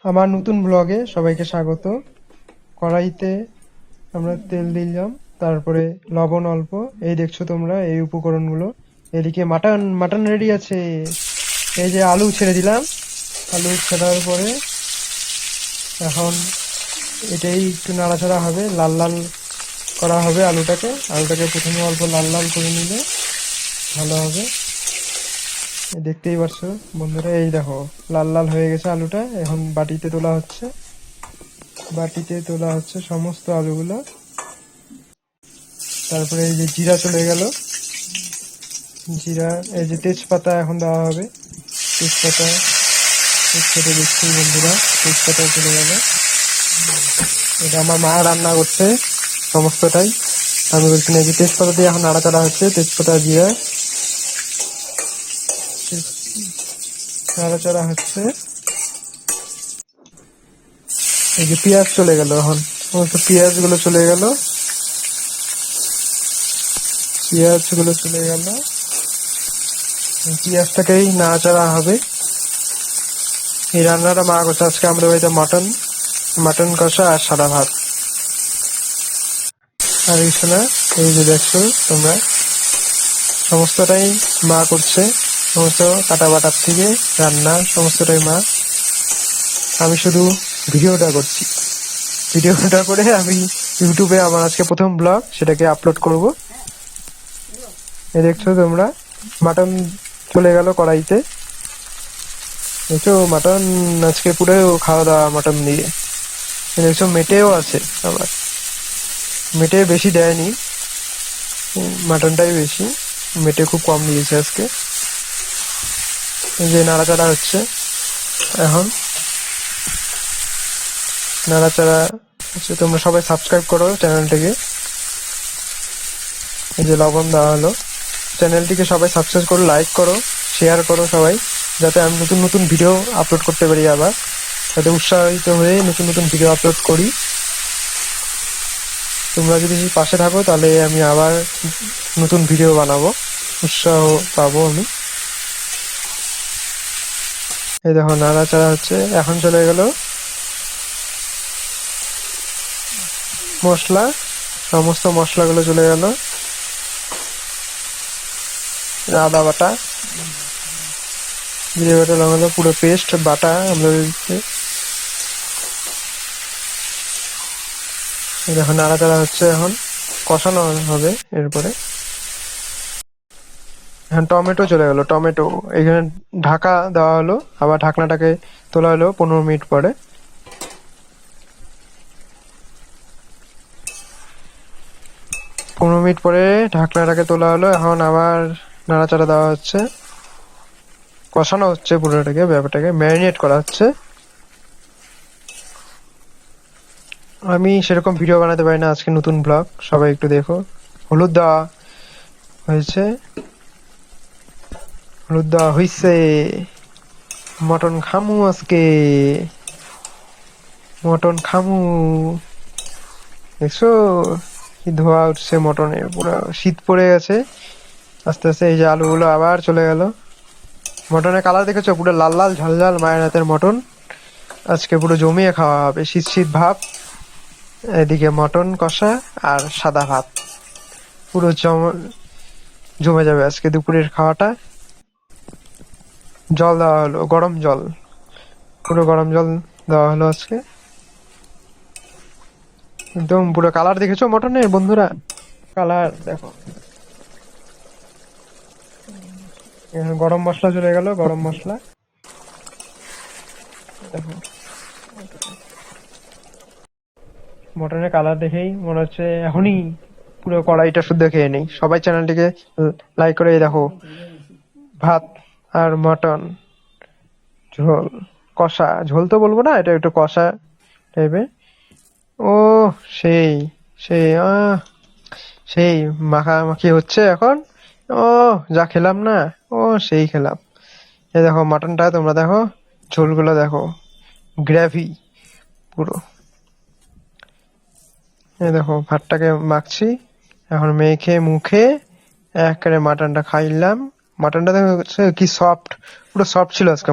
আমার নতুন ব্লগে সবাইকে স্বাগত। কড়াইতে আমরা তেল দিলাম, তারপরে লবণ অল্প। এই দেখছো তোমরা এই উপকরণগুলো। এদিকে মাটন মাটন রেডি আছে। এই যে আলু ছেড়ে দিলাম, আলু ছেড়ার পরে এখন এটাই একটু নাড়াচাড়া হবে, লাল লাল করা হবে আলুটাকে। আলুটাকে প্রথমে অল্প লাল লাল করে নিলে ভালো হবে। দেখতেই পারছো বন্ধুরা, এই দেখো লাল লাল হয়ে গেছে আলুটা। এখন বাটিতে তোলা হচ্ছে, বাটিতে তোলা হচ্ছে সমস্ত আলুগুলো। তারপরে এই যে জিরা চলে গেল, জিরা। এই যে তেজপাতা এখন দেওয়া হবে, তেজপাতা। তেজপাতা দেখছি বন্ধুরা, তেজপাতা চলে গেল। এটা আমার মা রান্না করছে সমস্তটাই, আমি বলছি না। যে তেজপাতা দিয়ে এখন নাড়াচাড়া হচ্ছে, তেজপাতা জিরা নাড়াচাড়া হচ্ছে। এই যে পেঁয়াজ চলে গেল, এখন সমস্ত পেঁয়াজ গুলো চলে গেল, পেঁয়াজ গুলো চলে গেল। পেঁয়াজটাকেই নাড়াচাড়া হবে। এই রান্নাটা মা করছে আজকে আমাদের বাড়িতে। মটন, মটন কষা আর সাদা ভাত। আর কিছু না। এই যে দেখছো তোমরা, সমস্তটাই মা করছে। সমস্ত কাটা বাটার থেকে রান্না সমস্তটাই মা। আমি শুধু ভিডিওটা করছি। ভিডিওটা করে আমি ইউটিউবে আমার আজকে প্রথম ব্লগ, সেটাকে আপলোড করব। এই দেখছো তোমরা, মাটন চলে গেল কড়াইতে। দেখছো মাটন আজকে পুরো খাওয়া দাওয়া মাটন দিয়ে। দেখছো মেটেও আছে আবার, মেটে বেশি দেয়নি, মাটনটাই বেশি। মেটে খুব কম দিয়েছে আজকে। এই যে নাড়াচাড়া হচ্ছে এখন, নাড়াচাড়া হচ্ছে। তোমরা সবাই সাবস্ক্রাইব করো চ্যানেলটিকে। এই যে লবণ দেওয়া হলো, চ্যানেলটিকে সবাই সাবস্ক্রাইব করো, লাইক করো, শেয়ার করো সবাই, যাতে আমি নতুন নতুন ভিডিও আপলোড করতে পারি। আবার যাতে উৎসাহিত হয়ে নতুন নতুন ভিডিও আপলোড করি। তোমরা যদি পাশে থাকো তাহলে আমি আবার নতুন ভিডিও বানাবো, উৎসাহ পাবো আমি। এই দেখো নাড়াচাড়া হচ্ছে। এখন চলে গেল মশলা, সমস্ত মশলাগুলো চলে গেল। আদা বাটা, জিরে বাটা, লঙ্কা পুরো পেস্ট বাটা আমরা দিচ্ছি। এখন নাড়াচাড়া হচ্ছে, এখন কষানো হবে। এরপরে এখন টমেটো চলে গেল, টমেটো এখানে ঢাকা দেওয়া হলো, আবার ঢাকনাটাকে তোলা হলো 15 মিনিট পরে। 15 মিনিট পরে ঢাকনাটাকে তোলা হলো। এখন আবার নাড়াচাড়া দেওয়া হচ্ছে, কষানো হচ্ছে পুরোটাকে, ব্যাপারটাকে ম্যারিনেট করা হচ্ছে। আমি সেরকম ভিডিও বানাতে পারি না, আজকে নতুন ব্লগ, সবাই একটু দেখো। হলুদ দেওয়া হয়েছে, হলুদ দেওয়া হয়েছে। মটন খামু আজকে, মটন খামু। দেখছো কি ধোয়া উঠছে মটনের, পুরো শীত পড়ে গেছে আস্তে আস্তে। এই যে আলুগুলো আবার চলে গেল। মটনের কালার দেখেছো, পুরো লাল লাল ঝাল ঝাল মায়ের হাতের মটন। আজকে পুরো জমিয়ে খাওয়া হবে, শীত শীত ভাব। এদিকে মটন কষা আর সাদা ভাত, পুরো জমে যাবে আজকে দুপুরের খাওয়াটা। জল দেওয়া হলো, গরম জল, পুরো গরম জল দেওয়া হলো আজকে। একদম পুরো কালার দেখেছো মটনের বন্ধুরা, কালার দেখো। গরম মশলা চলে গেল, গরম মশলা দেখো। মটনের কালার দেখেই মনে হচ্ছে এখনই পুরো কড়াইটা শুদ্ধ খেয়ে নেই। সবাই চ্যানেলটিকে লাইক করে। এই দেখো ভাত আর মটন ঝোল, কষা ঝোল তো বলবো না, এটা একটু কষা টাইপের। ও সেই, সেই সেই মাখামাখি হচ্ছে এখন। ও যা খেলাম না, ও সেই খেলাম। এই দেখো মাটনটা, তোমরা দেখো ঝোলগুলো দেখো, গ্রেভি পুরো। এই দেখো ভাতটাকে মাখছি এখন, মেখে মুখে একেবারে মাটনটা খাইলাম। মাটনটা দেখো কি সফট, পুরো সফট ছিল আজকে।